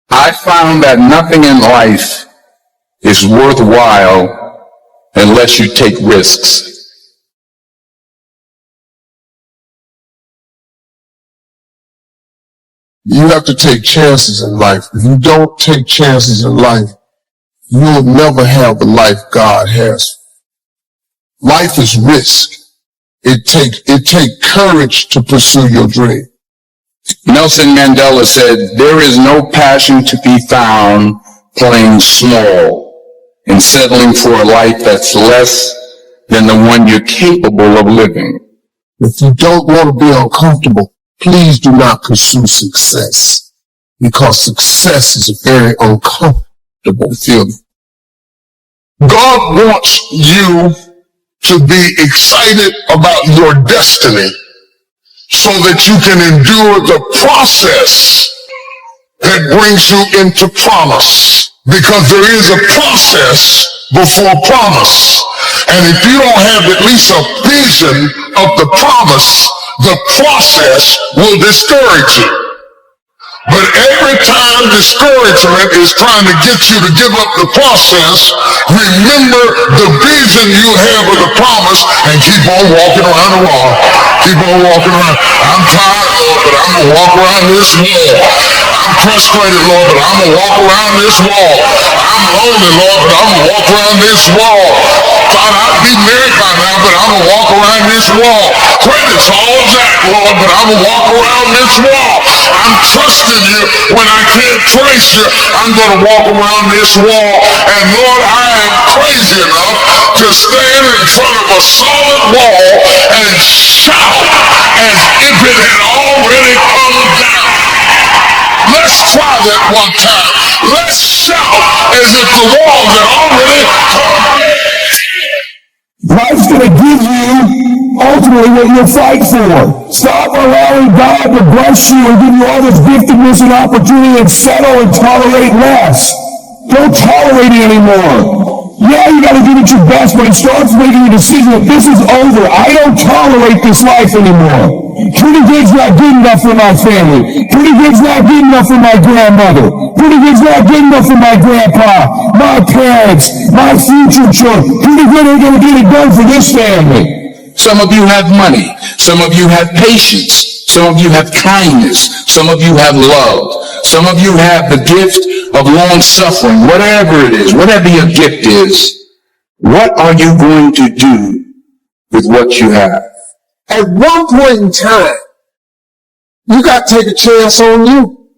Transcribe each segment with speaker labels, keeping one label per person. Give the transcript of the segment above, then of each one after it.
Speaker 1: I found that nothing in life is worthwhile unless you take risks.
Speaker 2: You have to take chances in life. If you don't take chances in life, you'll never have the life God has. Life is risk. It take courage to pursue your dream.
Speaker 1: Nelson Mandela said, there is no passion to be found playing small and settling for a life that's less than the one you're capable of living.
Speaker 2: If you don't want to be uncomfortable, please do not pursue success, because success is a very uncomfortable feeling. God wants you to be excited about your destiny so that you can endure the process that brings you into promise. Because there is a process before promise. And if you don't have at least a vision of the promise, the process will discourage you. But every time discouragement is trying to get you to give up the process, remember the vision you have of the promise and keep on walking around the wall. Keep on walking around. I'm tired, Lord, but I'm going to walk around this wall. I'm frustrated, Lord, but I'm going to walk around this wall. I'm lonely, Lord, but I'm going to walk around this wall. God, I'd be married by now, but I'm going to walk around this wall. Credit's all jacked, Lord, but I'm going to walk around this wall. I'm trusting you when I can't trace you. I'm going to walk around this wall. And Lord, I am crazy enough to stand in front of a solid wall and shout as if it had already come down. Let's try that one time. Let's shout as if the wall had already come down.
Speaker 3: Life's going to give you ultimately what you'll fight for. Stop allowing God to bless you and give you all this giftedness and opportunity and settle and tolerate less. Don't tolerate it anymore. Yeah, you gotta give it your best, but it starts making a decision that this is over. I don't tolerate this life anymore. Pretty good's not good enough for my family. Pretty good's not good enough for my grandmother. Pretty good's not good enough for my grandpa, my parents, my future children. Pretty good ain't gonna get it done for this family.
Speaker 1: Some of you have money. Some of you have patience. Some of you have kindness. Some of you have love. Some of you have the gift of long suffering. Whatever it is, whatever your gift is, what are you going to do with what you have?
Speaker 2: At one point in time, you got to take a chance on you.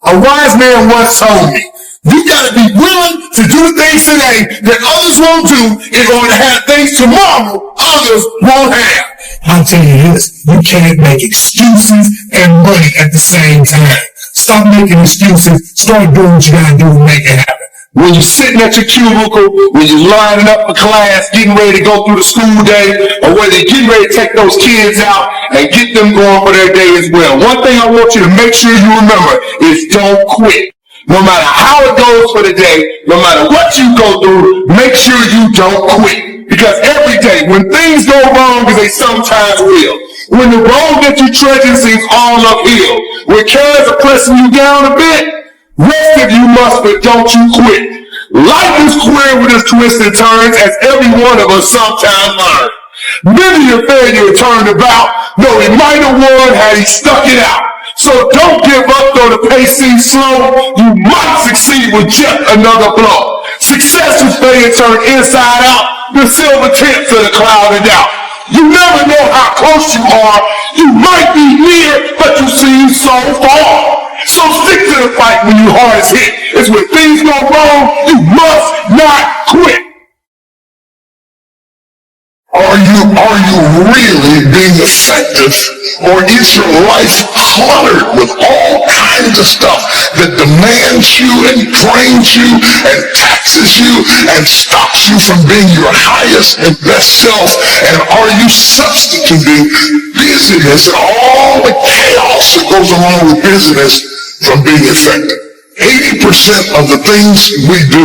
Speaker 2: A wise man once told me, you got to be willing to do things today that others won't do in order to have things tomorrow others won't have.
Speaker 3: I'll tell you this, you can't make excuses and money at the same time. Stop making excuses, start doing what you gotta do to make it happen.
Speaker 1: When you're sitting at your cubicle, when you're lining up for class, getting ready to go through the school day, or whether you're getting ready to take those kids out and get them going for their day as well. One thing I want you to make sure you remember is don't quit. No matter how it goes for the day, no matter what you go through, make sure you don't quit. Because every day, when things go wrong, because they sometimes will, when the road that you're trudging seems all uphill, when cares are pressing you down a bit, rest if you must, but don't you quit. Life is queer with its twists and turns, as every one of us sometimes learn. Many a failure turned about, though he might have won had he stuck it out. So don't give up though the pace seems slow. You might succeed with just another blow. Success is failure turned inside out, the silver tips of the cloud of doubt. You never know how close you are. You might be near, but you seem so far. So stick to the fight when you hardest hit. It's when things go wrong, you must not quit.
Speaker 2: Are you really being effective, or is your life cluttered with all kinds of stuff that demands you and drains you and taxes you and stops you from being your highest and best self? And are you substituting busyness and all the chaos that goes along with busyness from being effective? 80% of the things we do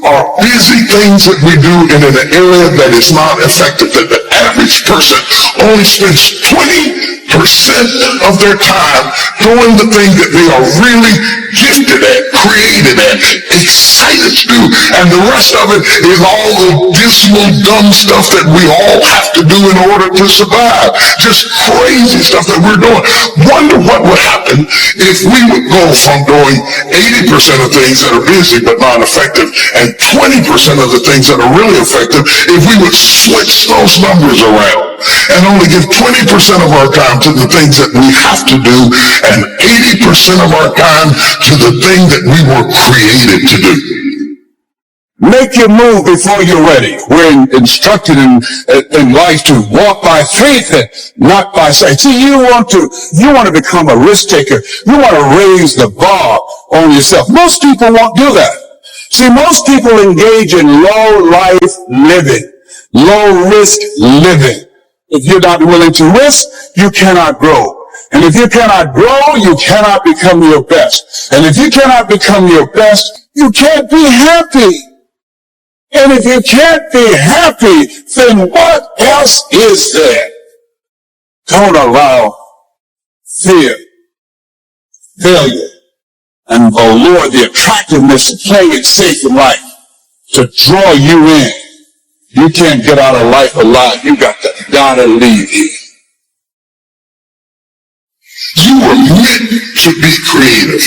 Speaker 2: are busy things that we do in an area that is not effective. That the average person only spends 20% of their time doing the thing that they are really gifted at, created and excited to do. And the rest of it is all the dismal, dumb stuff that we all have to do in order to survive. Just crazy stuff that we're doing. Wonder what would happen if we would go from doing 80% of things that are busy but not effective and 20% of the things that are really effective if we would switch those numbers around and only give 20% of our time to the things that we have to do and 80% of our time to the thing that we were created to do.
Speaker 1: Make your move before you're ready. We're instructed in life to walk by faith and not by sight. See, you want to become a risk taker. You want to raise the bar on yourself. Most people won't do that. See, most people engage in low life living, low risk living. If you're not willing to risk, you cannot grow. And if you cannot grow, you cannot become your best. And if you cannot become your best, you can't be happy. And if you can't be happy, then what else is there? Don't allow fear, failure, and the attractiveness of playing it safe in life to draw you in. You can't get out of life alive. You gotta leave here.
Speaker 2: You were meant to be creative.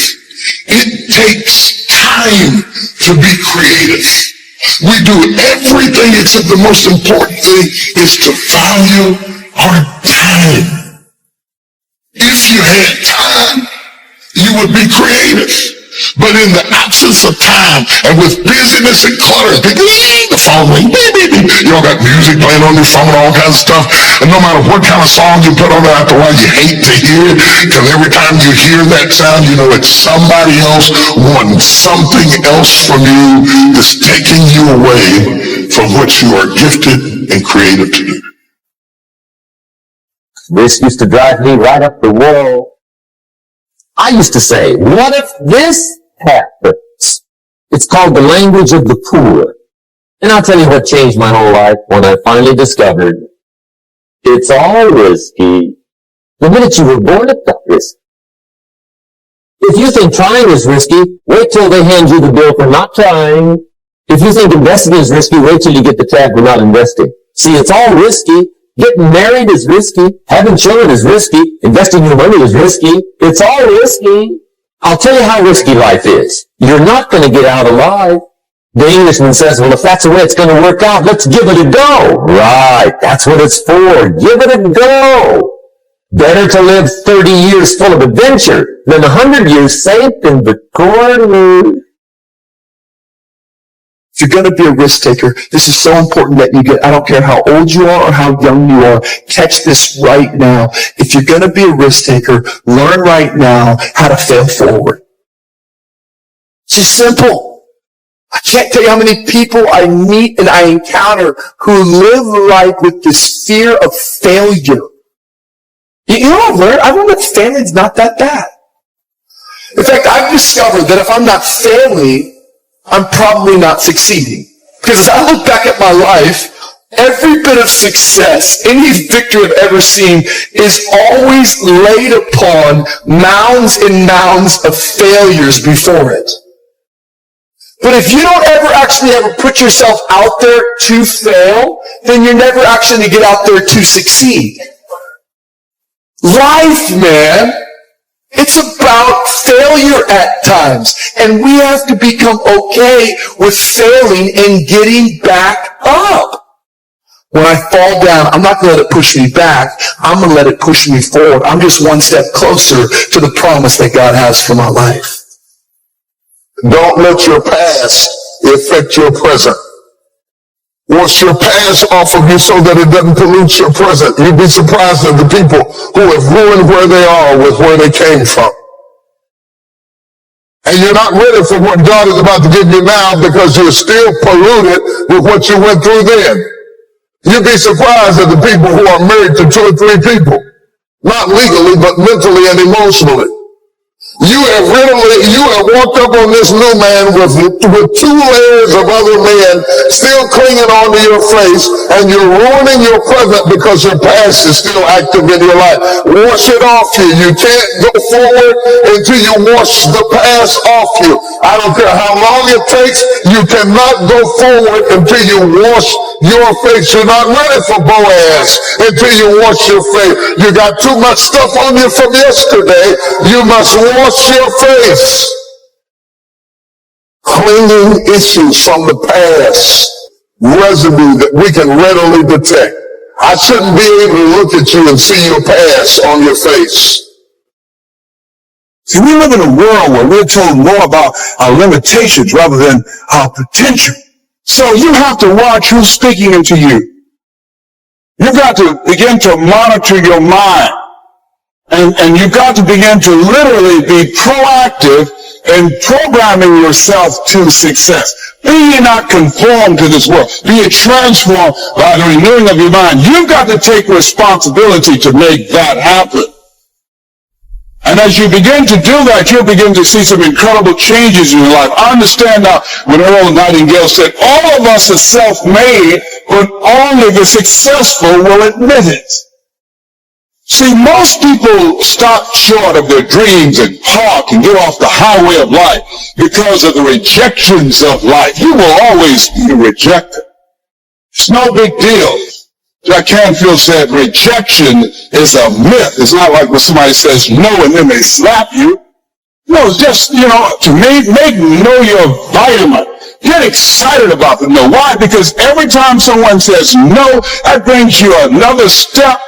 Speaker 2: It takes time to be creative. We do everything except the most important thing is to value our time. If you had time, you would be creative. But in the absence of time and with busyness and clutter, the phone ring, you all got music playing on your phone, all kinds of stuff. And no matter what kind of song you put on there, after a while you hate to hear it, because every time you hear that sound, you know it's somebody else wanting something else from you that's taking you away from what you are gifted and created to do.
Speaker 4: This used to drive me right up the wall. I used to say, what if this happens? It's called the language of the poor. And I'll tell you what changed my whole life when I finally discovered it's all risky. The minute you were born, it's not risky. If you think trying is risky, wait till they hand you the bill for not trying. If you think investing is risky, wait till you get the tab for not investing. See, it's all risky. Getting married is risky. Having children is risky. Investing your money is risky. It's all risky. I'll tell you how risky life is. You're not going to get out alive. The Englishman says, well, if that's the way it's going to work out, let's give it a go. Right. That's what it's for. Give it a go. Better to live 30 years full of adventure than 100 years safe in the corner.
Speaker 3: If you're going to be a risk taker, this is so important that you get, I don't care how old you are or how young you are, catch this right now. If you're going to be a risk taker, learn right now how to fail forward. It's just simple. I can't tell you how many people I meet and I encounter who live life with this fear of failure. You know what I've learned that failing's not that bad. In fact, I've discovered that if I'm not failing, I'm probably not succeeding. Because as I look back at my life, every bit of success, any victory I've ever seen, is always laid upon mounds and mounds of failures before it. But if you don't ever put yourself out there to fail, then you're never actually going to get out there to succeed. Life, man, it's about failure at times. And we have to become okay with failing and getting back up. When I fall down, I'm not going to let it push me back. I'm going to let it push me forward. I'm just one step closer to the promise that God has for my life.
Speaker 2: Don't let your past affect your present. Wash your past off of you so that it doesn't pollute your present. You'd be surprised at the people who have ruined where they are with where they came from. And you're not ready for what God is about to give you now because you're still polluted with what you went through then. You'd be surprised at the people who are married to 2 or 3 people. Not legally, but mentally and emotionally. You have walked up on this new man with 2 layers of other men still clinging onto your face, and you're ruining your present because your past is still active in your life. Wash it off you. You can't go forward until you wash the past off you. I don't care how long it takes, you cannot go forward until you wash your face. You're not ready for Boaz until you wash your face. You got too much stuff on you from yesterday. You must wash your face. Clinging issues from the past, residue that we can readily detect. I shouldn't be able to look at you and see your past on your face.
Speaker 3: See, we live in a world where we're told more about our limitations rather than our potential. So you have to watch who's speaking into you. You've got to begin to monitor your mind. And you've got to begin to literally be proactive in programming yourself to success. Be ye not conformed to this world. Be ye transformed by the renewing of your mind. You've got to take responsibility to make that happen. And as you begin to do that, you'll begin to see some incredible changes in your life. I understand now when Earl Nightingale said, all of us are self-made, but only the successful will admit it. See, most people stop short of their dreams and park and get off the highway of life because of the rejections of life. You will always be rejected. It's no big deal. Jack Canfield said rejection is a myth. It's not like when somebody says no and then they slap you. No, it's just, to make know your vitamin. Get excited about the no. Why? Because every time someone says no, that brings you another step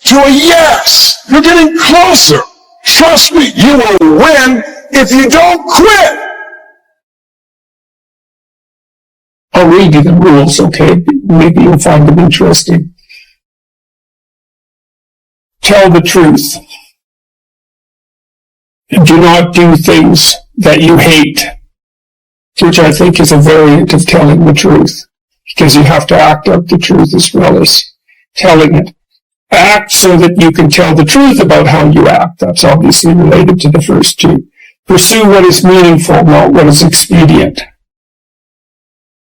Speaker 3: to a yes. You're getting closer. Trust me, you will win if you don't quit.
Speaker 5: I'll read you the rules, okay? Maybe you'll find them interesting. Tell the truth. Do not do things that you hate, which I think is a variant of telling the truth, because you have to act out the truth as well as telling it. Act so that you can tell the truth about how you act. That's obviously related to the first two. Pursue what is meaningful, not what is expedient.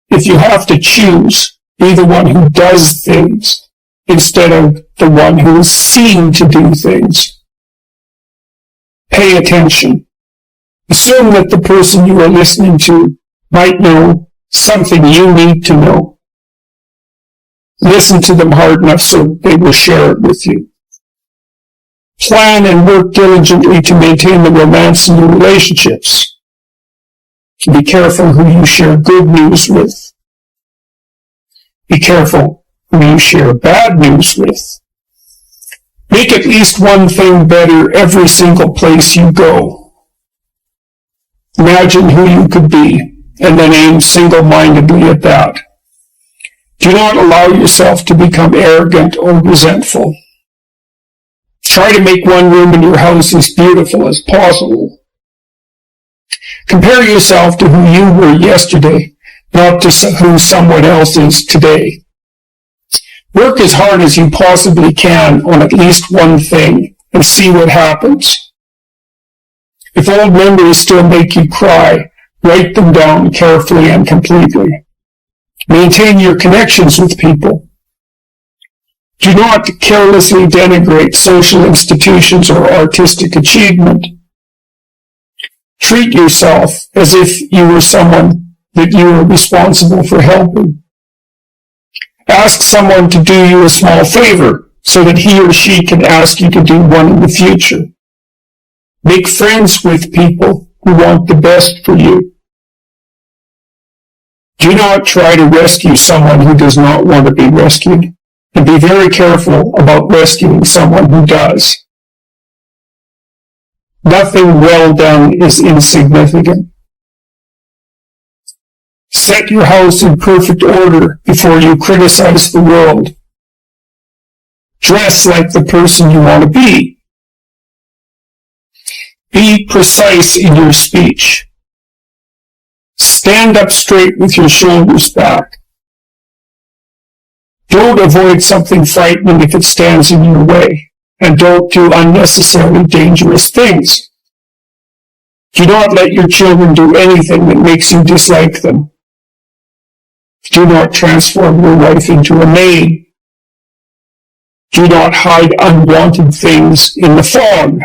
Speaker 5: If you have to choose, be the one who does things instead of the one who is seen to do things. Pay attention. Assume that the person you are listening to might know something you need to know. Listen to them hard enough so they will share it with you. Plan and work diligently to maintain the romance in your relationships. Be careful who you share good news with. Be careful who you share bad news with. Make at least one thing better every single place you go. Imagine who you could be, and then aim single-mindedly at that. Do not allow yourself to become arrogant or resentful. Try to make one room in your house as beautiful as possible. Compare yourself to who you were yesterday, not to who someone else is today. Work as hard as you possibly can on at least one thing and see what happens. If old memories still make you cry, write them down carefully and completely. Maintain your connections with people. Do not carelessly denigrate social institutions or artistic achievement. Treat yourself as if you were someone that you are responsible for helping. Ask someone to do you a small favor so that he or she can ask you to do one in the future. Make friends with people who want the best for you. Do not try to rescue someone who does not want to be rescued, and be very careful about rescuing someone who does. Nothing well done is insignificant. Set your house in perfect order before you criticize the world. Dress like the person you want to be. Be precise in your speech. Stand up straight with your shoulders back. Don't avoid something frightening if it stands in your way, and don't do unnecessarily dangerous things. Do not let your children do anything that makes you dislike them. Do not transform your wife into a maid. Do not hide unwanted things in the fog.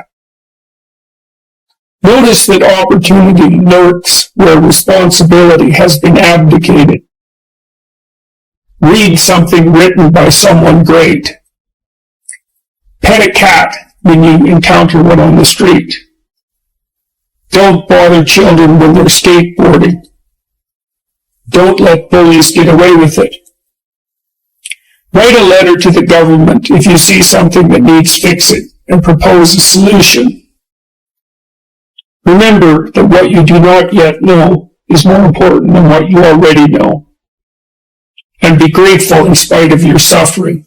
Speaker 5: Notice that opportunity lurks where responsibility has been abdicated. Read something written by someone great. Pet a cat when you encounter one on the street. Don't bother children when they're skateboarding. Don't let bullies get away with it. Write a letter to the government if you see something that needs fixing and propose a solution. Remember that what you do not yet know is more important than what you already know. And be grateful in spite of your suffering.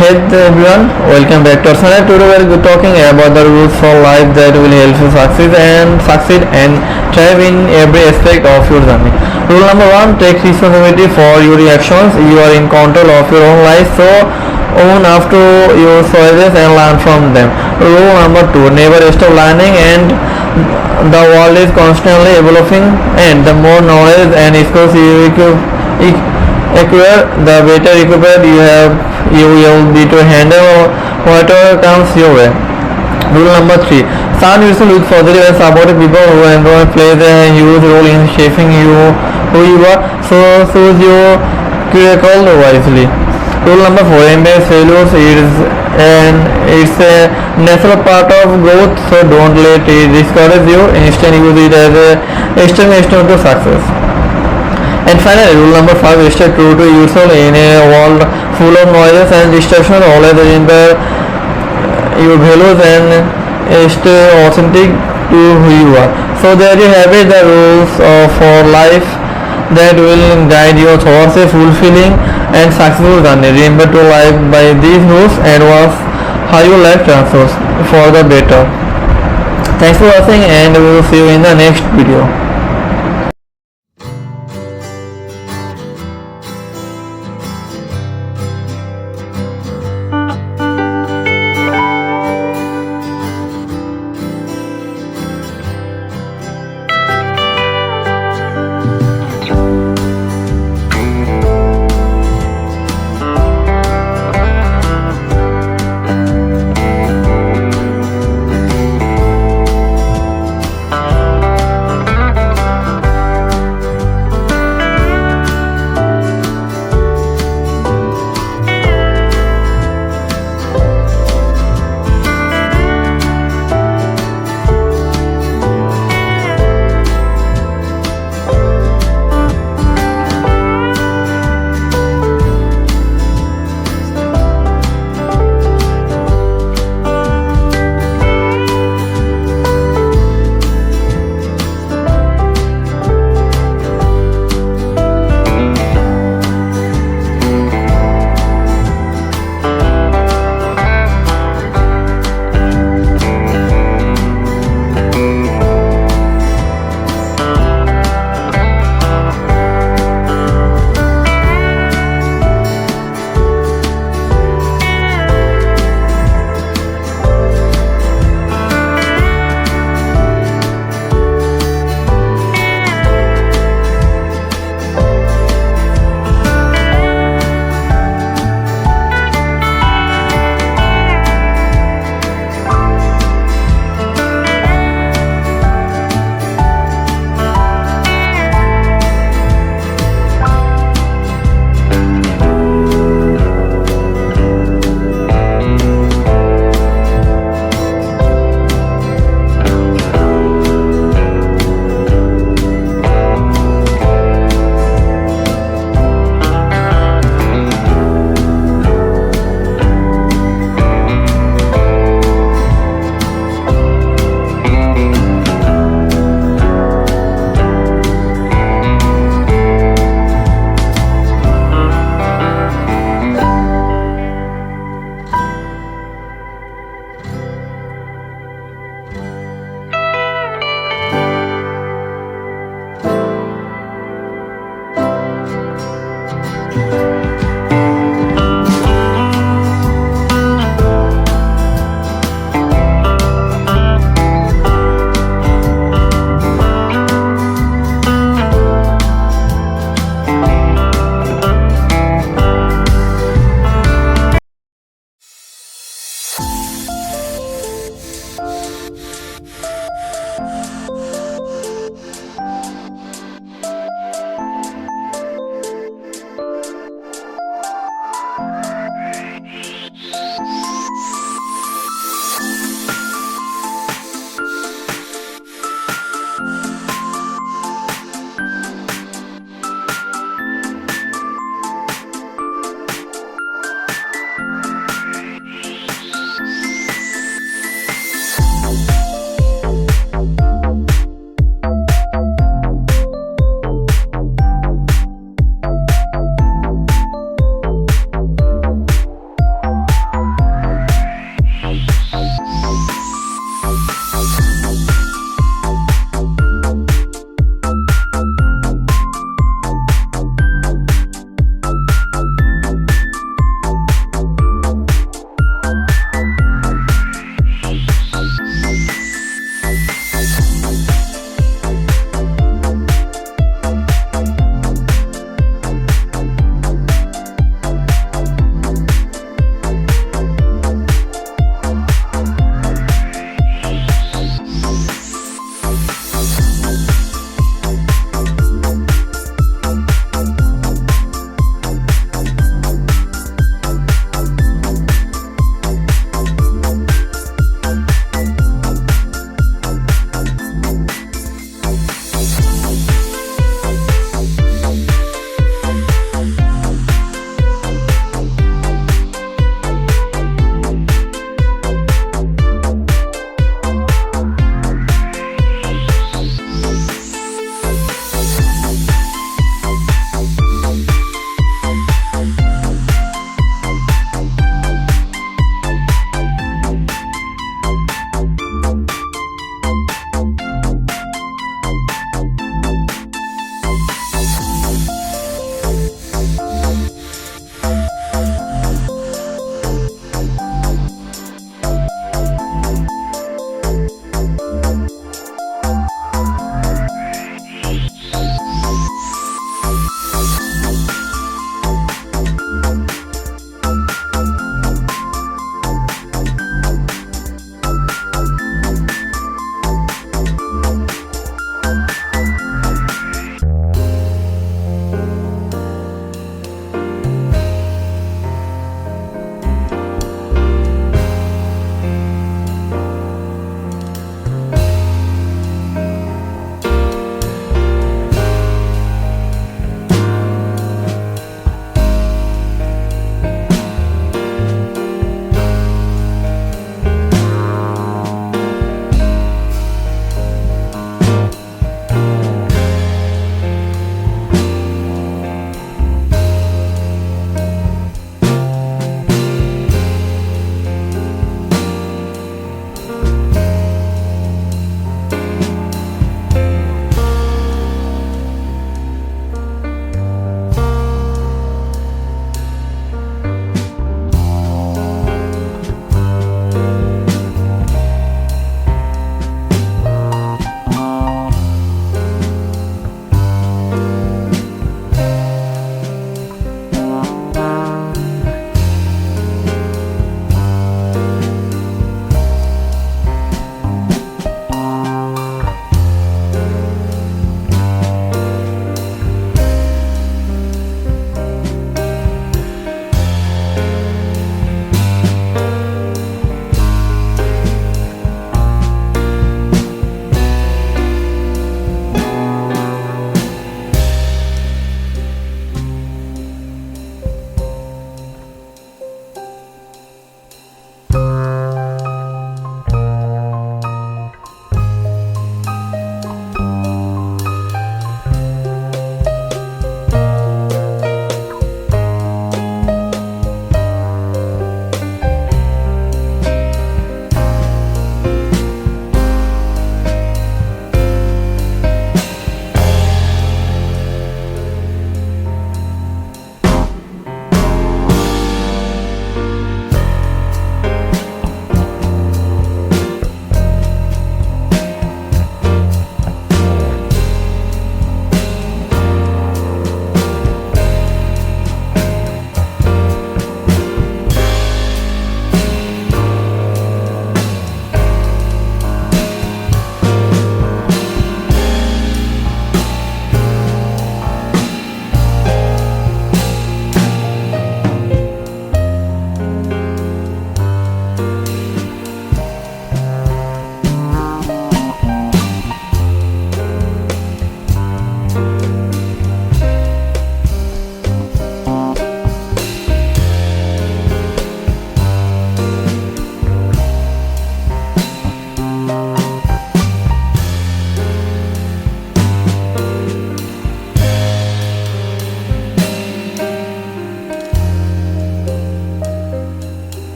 Speaker 6: Hey everyone, welcome back to our channel. Today we are talking about the rules for life that will help you succeed and thrive in every aspect of your journey. Rule number 1, take responsibility for your actions. You are in control of your own life, so own up to your choices and learn from them. Rule number 2, never stop learning, and the world is constantly evolving, and the more knowledge and skills you acquire, the better equipped you will be to handle whatever comes your way. Rule number 3, surround yourself with positive and supportive people who play a huge role in shaping who you are, so choose your circle wisely. Rule number 4, embrace failures. It's a natural part of growth, so don't let it discourage you. Instead, use it as a stepping stone to success. And finally, rule number 5, stay true to yourself in a world full of noises and distractions. Always remember your values and stay authentic to who you are. So there you have it, the rules for life that will guide you towards a fulfilling and successful journey. Remember to live by these rules and watch how your life transforms for the better. Thanks for watching, and we will see you in the next video.